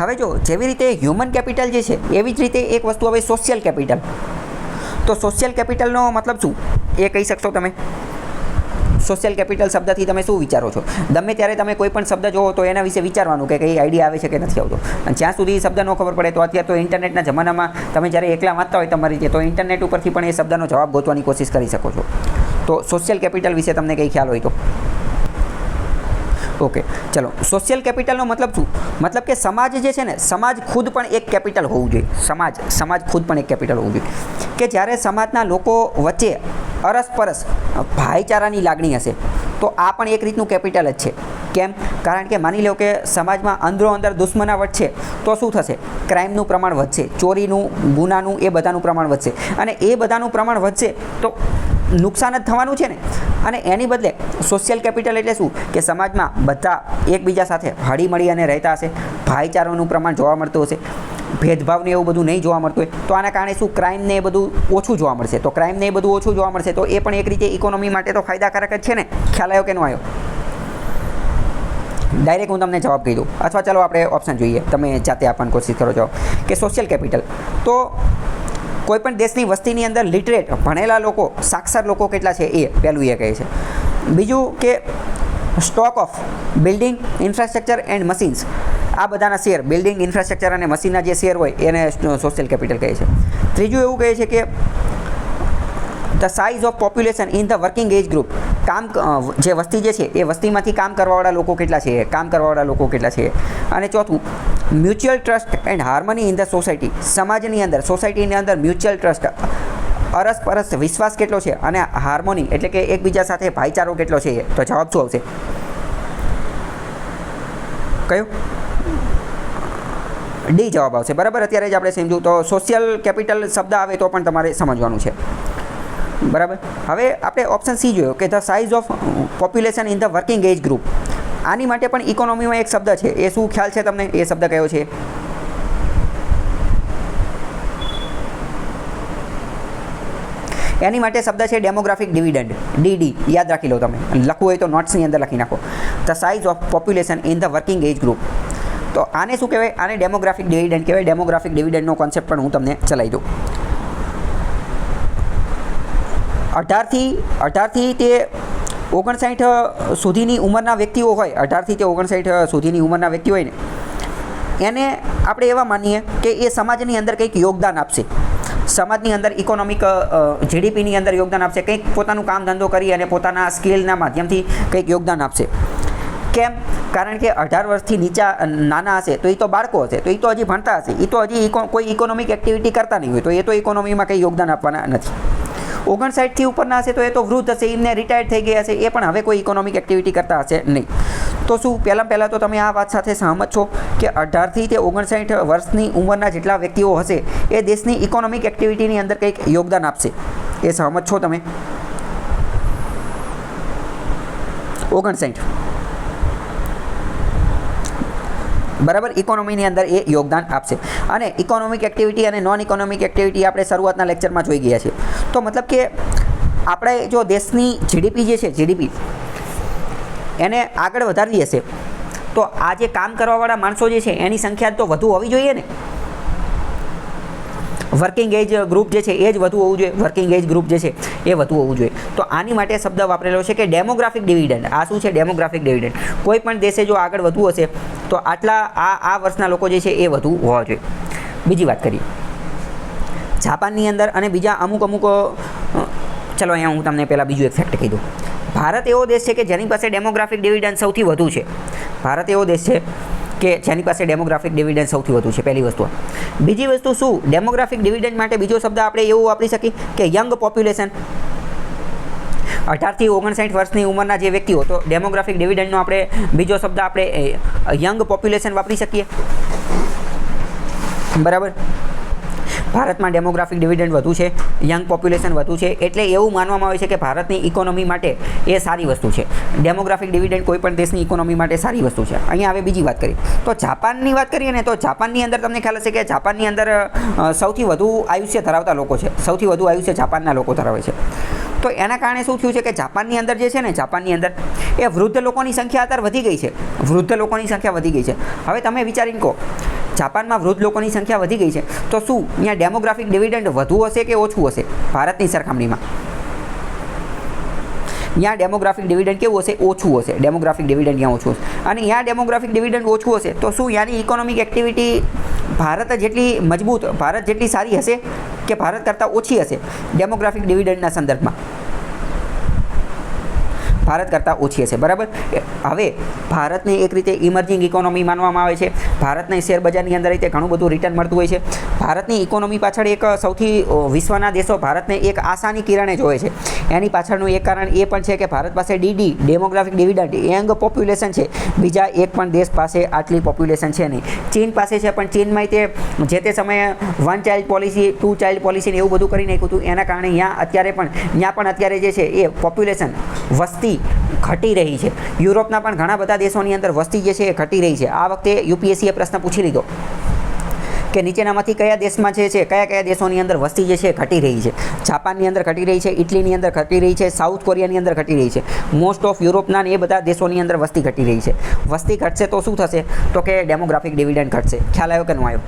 હવે જો જેવી રીતે હ્યુમન કેપિટલ જે છે એવી જ રીતે એક વસ્તુ હવે સોશિયલ કેપિટલ. તો સોશિયલ કેપિટલનો મતલબ શું એ કહી શકશો તમે? સોશિયલ કેપિટલ શબ્દથી તમે શું વિચારો છો? ગમે ત્યારે તમે કોઈ પણ શબ્દ જોવો તો એના વિશે વિચારવાનું કે કઈ આઈડિયા આવે છે કે નથી આવતો. અને જ્યાં સુધી એ શબ્દ ન ખબર પડે તો અત્યારે તો ઇન્ટરનેટના જમાનામાં તમે જ્યારે એકલા વાંચતા હોય તમારી રીતે તો ઇન્ટરનેટ ઉપરથી પણ એ શબ્દનો જવાબ ગોતવાની કોશિશ કરી શકો છો. તો સોશિયલ કેપિટલ વિશે તમને કંઈ ખ્યાલ હોય તો ઓકે ચલો. સોશિયલ કેપિટલનો મતલબ શું? મતલબ કે સમાજ જે છે ને, સમાજ ખુદ પણ એક કેપિટલ હોવું જોઈએ. સમાજ ખુદ પણ એક કેપિટલ હોવું જોઈએ કે જ્યારે સમાજના લોકો વચ્ચે અરસપરસ ભાઈચારાની લાગણી હશે તો આ પણ એક રીતનું કેપિટલ જ છે. કેમ? કારણ કે માની લો કે સમાજમાં અંદરો અંદર દુશ્મનાવટ છે તો શું થશે? ક્રાઇમનું પ્રમાણ વધશે, ચોરીનું, ગુનાનું, એ બધાનું પ્રમાણ વધશે. અને એ બધાનું પ્રમાણ વધશે તો નુકસાન જ થવાનું છે ને. અને એની બદલે સોશિયલ કેપિટલ એટલે શું કે સમાજમાં બધા એકબીજા સાથે હળીમળી અને રહેતા હશે, ભાઈચારાનું પ્રમાણ જોવા મળતું હશે, ભેદભાવને એવું બધું નહીં જોવા મળતું હોય તો આના કારણે શું ક્રાઇમને એ બધું ઓછું જોવા મળશે. તો ક્રાઇમને એ બધું ઓછું જોવા મળશે તો એ પણ એક રીતે ઇકોનોમી માટે તો ફાયદાકારક જ છે ને. ખ્યાલ આવ્યો કે ન આવ્યો? ડાયરેક્ટ હું તમને જવાબ કહી દઉં અથવા ચાલો આપણે ઓપ્શન જોઈએ, તમે જાતે આપવાની કોશિશ કરો છો કે સોશિયલ કેપિટલ. તો કોઈપણ દેશની વસ્તીની અંદર લિટરેટ ભણેલા લોકો, સાક્ષર લોકો કેટલા છે એ પહેલું એ કહે છે. બીજું કે stock of building, infrastructure and machines, આ બધાના શેર, બિલ્ડિંગ, ઇન્ફ્રાસ્ટ્રક્ચર અને મશીનના જે શેર હોય એને સોશિયલ કેપિટલ કહે છે. ત્રીજું એવું કહે છે કે the size of population in the working age group, જે વસ્તી જે છે એ વસ્તીમાંથી કામ કરવાવાળા લોકો કેટલા છે. અને ચોથું mutual trust and harmony in the society, સમાજની અંદર, સોસાયટીની અંદર મ્યુચ્યુઅલ ટ્રસ્ટ, અરસપરસ વિશ્વાસ કેટલો છે અને હાર્મોની એટલે કે એકબીજા સાથે ભાઈચારો કેટલો છે. તો જવાબ શું આવશે? કયો? ડી જવાબ આવશે. બરાબર, અત્યારે જ આપણે સમજ્યું. તો સોશિયલ કેપિટલ શબ્દ આવે તો પણ તમારે સમજવાનું છે. બરાબર. હવે આપણે ઓપ્શન સી જોયો કે the size of population in the working age group. આની માટે પણ ઇકોનોમીમાં એક શબ્દ છે, એ શું ખ્યાલ છે તમને? એ શબ્દ કયો છે? એની માટે શબ્દ છે ડેમોગ્રાફિક ડિવિડન્ડ, ડીડી. યાદ રાખી લો, તમે લખવું હોય તો નોટ્સની અંદર લખી નાખો. The size of population in the working age group. તો આને શું કહેવાય? આને ડેમોગ્રાફિક ડિવિડન્ડ કહેવાય. ડેમોગ્રાફિક ડિવિડન્ડનો કોન્સેપ્ટ પણ હું તમને ચલાવી દઉં. 18થી તે 59 સુધીની ઉંમરના વ્યક્તિઓ હોય, 18થી તે 59 સુધીની ઉંમરના વ્યક્તિ હોય ને, એને આપણે એવા માનીએ કે એ સમાજની અંદર કંઈક યોગદાન આપશે. સમાજની અંદર ઇકોનોમિક જીડીપીની અંદર યોગદાન આપશે, કંઈક પોતાનું કામ ધંધો કરી અને પોતાના સ્કિલના માધ્યમથી કંઈક યોગદાન આપશે. કેમ? કારણ કે 18 વર્ષથી નીચા નાના હશે તો એ તો બાળકો હશે, તો એ તો હજી ભણતા હશે, એ તો હજી કોઈ ઇકોનોમિક એક્ટિવિટી કરતા નહીં હોય, તો એ તો ઇકોનોમીમાં કંઈ યોગદાન આપવાના નથી. 59થી ઉપરના હશે તો એ તો વૃદ્ધ હશે, એમને રિટાયર્ડ થઈ ગયા હશે, એ પણ હવે કોઈ ઇકોનોમિક એક્ટિવિટી કરતા હશે નહીં. તો શું પહેલાં તો તમે આ વાત સાથે સહમત છો કે 18થી તે 59 વર્ષની ઉંમરના જેટલા વ્યક્તિઓ હશે એ દેશની ઇકોનોમિક એક્ટિવિટીની અંદર કંઈક યોગદાન આપશે? એ સહમત છો તમે? 59 બરાબર, ઇકોનોમીની અંદર એ યોગદાન આપશે. અને ઇકોનોમિક એક્ટિવિટી અને નોન ઇકોનોમિક એક્ટિવિટી આપણે શરૂઆતના લેક્ચરમાં જોઈ ગયા છીએ. તો મતલબ કે આપણે જો દેશની જીડીપી જે છે, જીડીપી એને આગળ વધારવી હશે તો આ જે કામ કરવાવાળા માણસો જે છે એની સંખ્યા તો વધુ હોવી જોઈએ ને. વર્કિંગ એજ ગ્રુપ જે છે એ જ વધુ હોવું જોઈએ. વર્કિંગ એજ ગ્રુપ જે છે એ વધુ હોવું જોઈએ. તો આની માટે શબ્દ વાપરેલો છે કે ડેમોગ્રાફિક ડિવિડન્ડ. આ શું છે? Demographic dividend. કોઈ પણ દેશે જો આગળ વધવું હશે તો આટલા આ વર્ષના લોકો જે છે એ વધુ હોવા જોઈએ. બીજી વાત કરીએ જાપાનની અંદર અને બીજા અમુક ચલો અહીંયા હું તમને પહેલાં બીજું એક ફેક્ટ કહી દઉં. ભારત એવો દેશ છે કે જેની પાસે ડેમોગ્રાફિક ડિવિડન્ડ સૌથી વધુ છે. ભારત એવો દેશ છે કે જેની પાસે ડેમોગ્રાફિક ડિવિડન્ડ સૌથી વધુ છે. પહેલી વસ્તુ. બીજી વસ્તુ શું? ડેમોગ્રાફિક ડિવિડન્ડ માટે બીજો શબ્દ આપણે એવું વાપરી શકીએ કે યંગ પોપ્યુલેશન. 18થી 59 વર્ષની ઉંમરના જે વ્યક્તિઓ, તો ડેમોગ્રાફિક ડિવિડન્ડનો આપણે બીજો શબ્દ આપણે યંગ પોપ્યુલેશન વાપરી શકીએ. બરાબર. ભારતમાં ડેમોગ્રાફિક ડિવિડન્ડ વધુ છે, યંગ પોપ્યુલેશન વધુ છે, એટલે એવું માનવામાં આવે છે કે ભારતની ઇકોનોમી માટે એ સારી વસ્તુ છે. ડેમોગ્રાફિક ડિવિડન્ડ કોઈ પણ દેશની ઇકોનોમી માટે સારી વસ્તુ છે. અહીંયા હવે બીજી વાત કરીએ તો જાપાનની વાત કરીએ ને, તો જાપાનની અંદર તમને ખ્યાલ હશે કે જાપાનની અંદર સૌથી વધુ આયુષ્ય ધરાવતા લોકો છે. સૌથી વધુ આયુષ્ય જાપાનના લોકો ધરાવે છે. તો એના કારણે શું થયું છે કે જાપાનની અંદર જે છે ને, જાપાનની અંદર એ વૃદ્ધ લોકોની સંખ્યા અત્યારે વધી ગઈ છે. વૃદ્ધ લોકોની સંખ્યા વધી ગઈ છે. હવે તમે વિચારીને કહો, જાપાનમાં વૃદ્ધ લોકોની સંખ્યા વધી ગઈ છે, તો શું અહીંયા ડેમોગ્રાફિક ડિવિડન્ડ વધુ હશે કે ઓછું હશે ભારતની સરખામણીમાં? અહીંયા ડેમોગ્રાફિક ડિવિડન્ડ કેવું હશે? ઓછું હશે. ડેમોગ્રાફિક ડિવિડન્ડ અહીંયા ઓછું હશે. અને અહીંયા ડેમોગ્રાફિક ડિવિડન્ડ ઓછું હશે તો શું ત્યાંની ઇકોનોમિક એક્ટિવિટી ભારત જેટલી મજબૂત, ભારત જેટલી સારી હશે કે ભારત કરતાં ઓછી હશે ડેમોગ્રાફિક ડિવિડન્ડના સંદર્ભમાં? ભારત કરતાં ઓછી હશે. બરાબર. હવે ભારતને એક રીતે ઇમર્જિંગ ઇકોનોમી માનવામાં આવે છે. ભારતને શેરબજારની અંદર રીતે ઘણું બધું રિટર્ન મળતું હોય છે. ભારતની ઇકોનોમી પાછળ એક સૌથી વિશ્વના દેશો ભારતને એક આશાની કિરણે જોવે છે. એની પાછળનું એક કારણ એ પણ છે કે ભારત પાસે DD, demographic dividend, young population છે. બીજા એક પણ દેશ પાસે આટલી પોપ્યુલેશન છે નહીં. ચીન પાસે છે, પણ ચીનમાં તે જે તે સમયે 1 ચાઇલ્ડ પોલિસી, 2 ચાઇલ્ડ પોલિસી એવું બધું કરી નાખ્યું હતું. એના કારણે ત્યાં પણ અત્યારે જે છે એ પોપ્યુલેશન, વસ્તી ઘટી રહી છે. યુરોપના પણ ઘણા બધા દેશોની અંદર વસ્તી જે છે એ ઘટી રહી છે. આ વખતે યુપીએસસીએ પ્રશ્ન પૂછી લીધો કે નીચેનામાંથી કયા દેશમાં છે કયા દેશોની અંદર વસ્તી જે છે ઘટી રહી છે? જાપાનની અંદર ઘટી રહી છે, ઇટલીની અંદર ઘટી રહી છે, સાઉથ કોરિયાની અંદર ઘટી રહી છે. મોસ્ટ ઓફ યુરોપના ને એ બધા દેશોની અંદર વસ્તી ઘટી રહી છે. વસ્તી ઘટશે તો શું થશે? તો કે ડેમોગ્રાફિક ડિવિડન્ડ ઘટશે. ખ્યાલ આવ્યો કે ન આવ્યો?